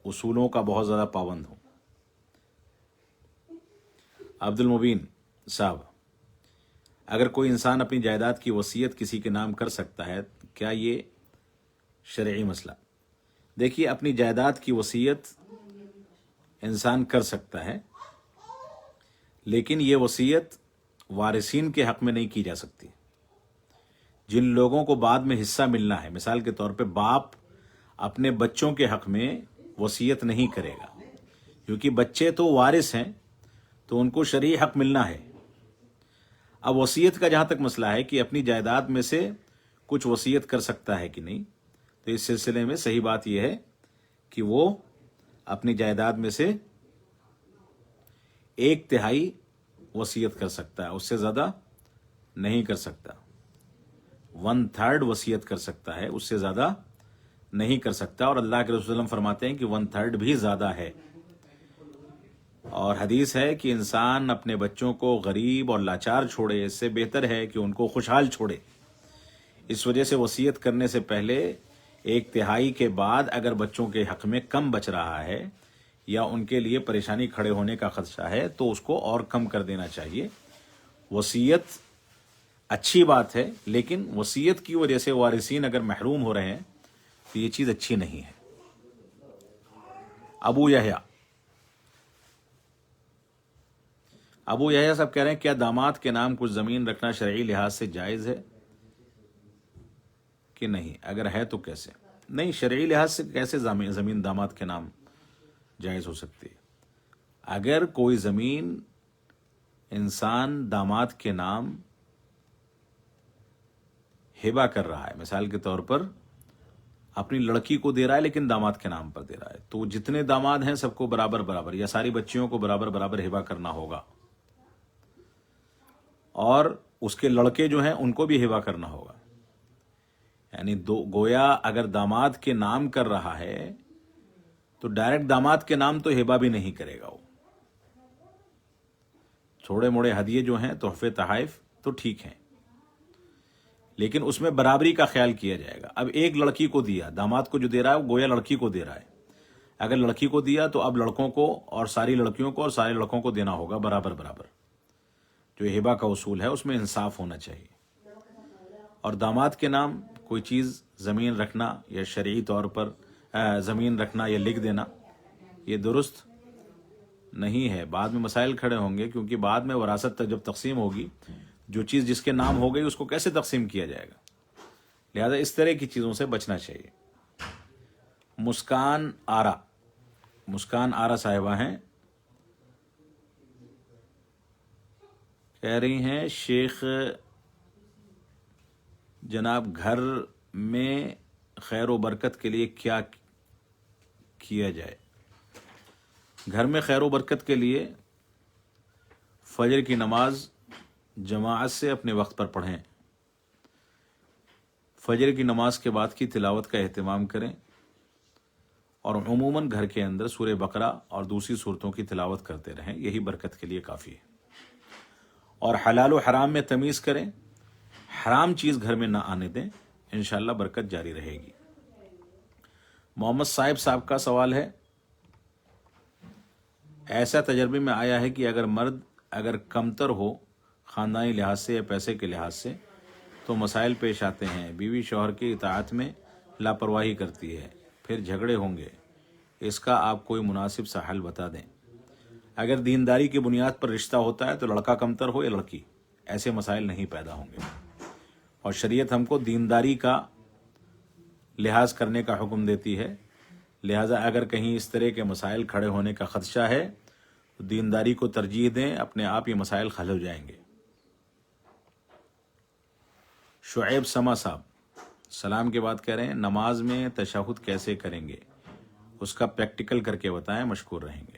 उसूलों का बहुत ज़्यादा पाबंद हूँ। अब्दुल मुबीन साहब, अगर कोई इंसान अपनी जायदाद की वसीयत किसी के नाम कर सकता है, क्या ये शरई मसला? देखिए, अपनी जायदाद की वसीयत इंसान कर सकता है, लेकिन ये वसीयत वारिसीन के हक में नहीं की जा सकती। जिन लोगों को बाद में हिस्सा मिलना है, मिसाल के तौर पे बाप अपने बच्चों के हक में वसीयत नहीं करेगा, क्योंकि बच्चे तो वारिस हैं, तो उनको शरई हक मिलना है। अब वसीयत का जहाँ तक मसला है कि अपनी जायदाद में से कुछ वसीयत कर सकता है कि नहीं, तो इस सिलसिले में सही बात यह है कि वो अपनी जायदाद में से 1/3 वसीयत कर सकता है, उससे ज़्यादा नहीं कर सकता। 1/3 वसीयत कर सकता है, उससे ज़्यादा नहीं कर सकता। और अल्लाह के रसूल फरमाते हैं कि 1/3 भी ज़्यादा है। और हदीस है कि इंसान अपने बच्चों को गरीब और लाचार छोड़े, इससे बेहतर है कि उनको खुशहाल छोड़े। इस वजह से वसीयत करने से पहले 1/3 के बाद अगर बच्चों के हक में कम बच रहा है या उनके लिए परेशानी खड़े होने का खदशा है, तो उसको और कम कर देना चाहिए। वसीयत अच्छी बात है, लेकिन वसीयत की वजह से वारिसीन अगर महरूम हो रहे हैं तो ये चीज़ अच्छी नहीं है। अबू यहया साहब कह रहे हैं, क्या दामाद के नाम कुछ ज़मीन रखना शरई लिहाज से जायज़ है कि नहीं? अगर है तो कैसे? नहीं, शरई लिहाज से कैसे ज़मीन दामाद के नाम जायज़ हो सकती है? अगर कोई ज़मीन इंसान दामाद के नाम हिबा कर रहा है, मिसाल के तौर पर अपनी लड़की को दे रहा है लेकिन दामाद के नाम पर दे रहा है, तो जितने दामाद हैं सबको बराबर बराबर या सारी बच्चियों को बराबर बराबर हिबा करना होगा, और उसके लड़के जो हैं उनको भी हिबा करना होगा। यानी गोया अगर दामाद के नाम कर रहा है तो डायरेक्ट दामाद के नाम तो हिबा भी नहीं करेगा वो। थोड़े मोड़े हदिये जो हैं, तोहफे तहाइफ, तो ठीक हैं, लेकिन उसमें बराबरी का ख्याल किया जाएगा। अब एक लड़की को दिया, दामाद को जो दे रहा है वो गोया लड़की को दे रहा है। अगर लड़की को दिया तो अब लड़कों को और सारी लड़कियों को और सारे लड़कों को देना होगा बराबर बराबर। जो हिबा का उसूल है उसमें इंसाफ होना चाहिए। और दामाद के नाम कोई चीज़ ज़मीन रखना या शरई तौर पर ज़मीन रखना या लिख देना, ये दुरुस्त नहीं है। बाद में मसाइल खड़े होंगे, क्योंकि बाद में वरासत तक जब तकसीम होगी, जो चीज़ जिसके नाम हो गई उसको कैसे तकसीम किया जाएगा? लिहाजा इस तरह की चीज़ों से बचना चाहिए। मुस्कान आरा साहिबा हैं, कह रही हैं, शेख जनाब घर में खैर व बरकत के लिए क्या किया जाए? घर में खैर व बरकत के लिए फजर की नमाज जमाअत से अपने वक्त पर पढ़ें। फजर की नमाज के बाद की तिलावत का एहतमाम करें, और उमूमन घर के अंदर सूरह बकरा और दूसरी सूरतों की तिलावत करते रहें, यही बरकत के लिए काफ़ी है। और हलाल व हराम में तमीज़ करें, हराम चीज़ घर में ना आने दें, इंशाअल्लाह बरकत जारी रहेगी। मोहम्मद साहब का सवाल है, ऐसा तजर्बे में आया है कि अगर मर्द कमतर हो ख़ानदानी लिहाज से या पैसे के लिहाज से, तो मसाइल पेश आते हैं, बीवी शौहर की इताअत में लापरवाही करती है, फिर झगड़े होंगे, इसका आप कोई मुनासिब सा हल बता दें। अगर दीनदारी की बुनियाद पर रिश्ता होता है तो लड़का कमतर हो या लड़की, ऐसे मसाइल नहीं पैदा होंगे। और शरीयत हमको दीनदारी का लिहाज करने का हुक्म देती है। लिहाजा अगर कहीं इस तरह के मसाइल खड़े होने का खदशा है तो दीनदारी को तरजीह दें, अपने आप ये मसाइल हल हो जाएंगे। शुएब समा साहब सलाम के बाद कह रहे हैं, नमाज में तशहुद कैसे करेंगे, उसका प्रैक्टिकल करके बताएं, मशकूर रहेंगे।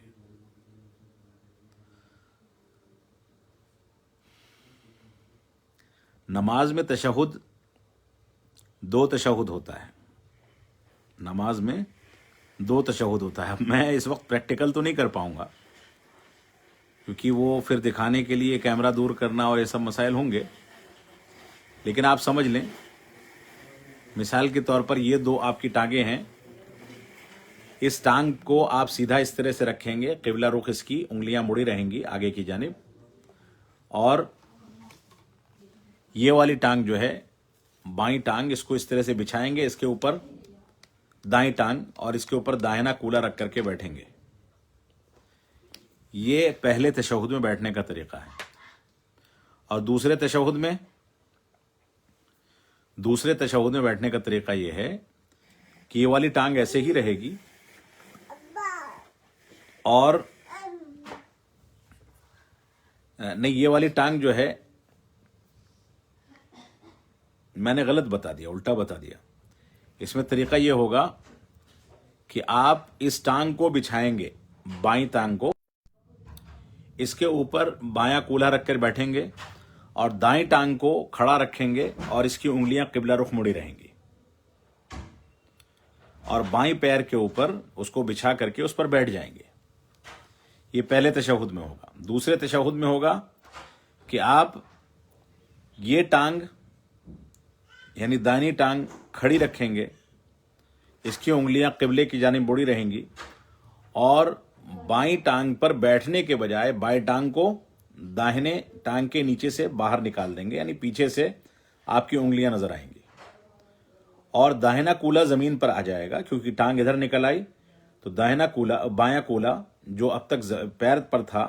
नमाज में तशहुद 2 तशहुद होता है। नमाज में 2 तशहुद होता है। मैं इस वक्त प्रैक्टिकल तो नहीं कर पाऊंगा, क्योंकि वो फिर दिखाने के लिए कैमरा दूर करना और ये सब मसाइल होंगे, लेकिन आप समझ लें, मिसाल के तौर पर ये 2 आपकी टांगें हैं, इस टांग को आप सीधा इस तरह से रखेंगे, किबला रुख इसकी, उंगलियां मुड़ी रहेंगी आगे की जानिब, और ये वाली टांग जो है बाईं टांग, इसको इस तरह से बिछाएंगे, इसके ऊपर दाईं टांग और इसके ऊपर दाहिना कूला रख करके बैठेंगे। ये पहले तशहुद में बैठने का तरीका है। और दूसरे तशहुद में बैठने का तरीका ये है कि ये वाली टांग ऐसे ही रहेगी और नहीं, ये वाली टांग जो है, मैंने गलत बता दिया, उल्टा बता दिया। इसमें तरीका ये होगा कि आप इस टांग को बिछाएंगे, बाईं टांग को, इसके ऊपर बायां कूल्हा रखकर बैठेंगे और दाईं टांग को खड़ा रखेंगे और इसकी उंगलियां किबला रुख मुड़ी रहेंगी और बाईं पैर के ऊपर उसको बिछा करके उस पर बैठ जाएंगे। ये पहले तशहुद में होगा। दूसरे तशहुद में होगा कि आप ये टांग यानी दाहिनी टांग खड़ी रखेंगे, इसकी उंगलियां किबले की जानिब मुड़ी रहेंगी और बाईं टांग पर बैठने के बजाय बाईं टांग को दाहिने टांग के नीचे से बाहर निकाल देंगे, यानी पीछे से आपकी उंगलियां नजर आएंगी और दाहिना कूला जमीन पर आ जाएगा, क्योंकि टांग इधर निकल आई तो दाहिना कूला, बायां कूला जो अब तक पैर पर था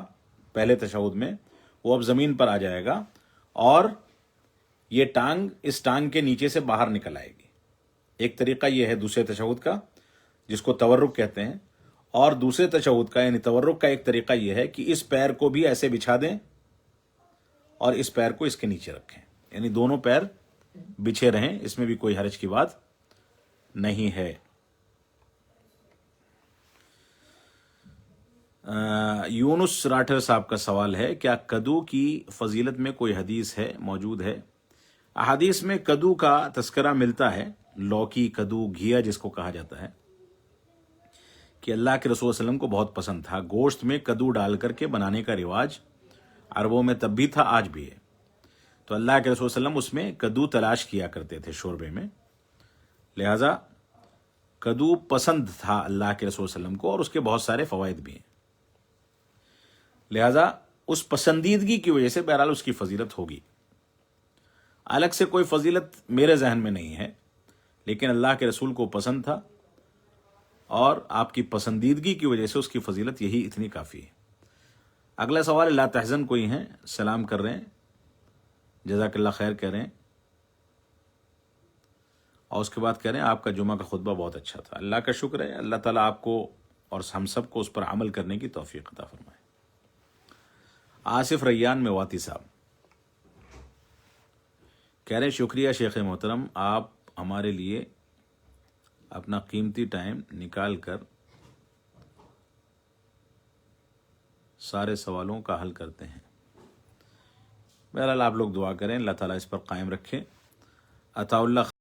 पहले तशहुद में, वो अब जमीन पर आ जाएगा और ये टांग इस टांग के नीचे से बाहर निकल आएगी। एक तरीका यह है दूसरे तशहुद का, जिसको तवर्रुक कहते हैं। और दूसरे तशहुद का यानी तवर्रुक का एक तरीका यह है कि इस पैर को भी ऐसे बिछा दें और इस पैर को इसके नीचे रखें, यानी दोनों पैर बिछे रहें, इसमें भी कोई हर्ज की बात नहीं है। यूनुस राठर साहब का सवाल है, क्या कद्दू की फजीलत में कोई हदीस है, मौजूद है? अहादीस में कद्दू का तस्करा मिलता है, लौकी, कद्दू, घिया जिसको कहा जाता है, कि अल्लाह के रसूल सल्लल्लाहु अलैहि वसल्लम को बहुत पसंद था। गोश्त में कद्दू डाल करके बनाने का रिवाज अरबों में तब भी था, आज भी है। तो अल्लाह के रसूल सल्लल्लाहु अलैहि वसल्लम उसमें कद्दू तलाश किया करते थे शोरबे में, लिहाजा कद्दू पसंद था अल्लाह के रसूल सल्लल्लाहु अलैहि वसल्लम को और उसके बहुत सारे फवाइद भी हैं। लिहाजा उस पसंदीदगी की वजह से बहरहाल उसकी फजीलत होगी। अलग से कोई फजीलत मेरे जहन में नहीं है, लेकिन अल्लाह के रसूल को पसंद था और आपकी पसंदीदगी की वजह से उसकी फजीलत यही इतनी काफ़ी है। अगला सवाल ला तहज़न कोई हैं, सलाम कर रहे हैं, जज़ाकल्लाह खैर कह रहे हैं और उसके बाद कह रहे हैं आपका जुमा का खुतबा बहुत अच्छा था। अल्लाह का शुक्र है, अल्लाह ताला आपको और हम सब को उस पर अमल करने की तौफीक अता फरमाए। आसिफ रैयान मेवाती साहब कह रहे हैं, शुक्रिया शेख मोहतरम, आप हमारे लिए अपना कीमती टाइम निकाल कर सारे सवालों का हल करते हैं। बहरहाल आप लोग दुआ करें, अल्लाह ताला इस पर कायम रखें। अताउल्लाह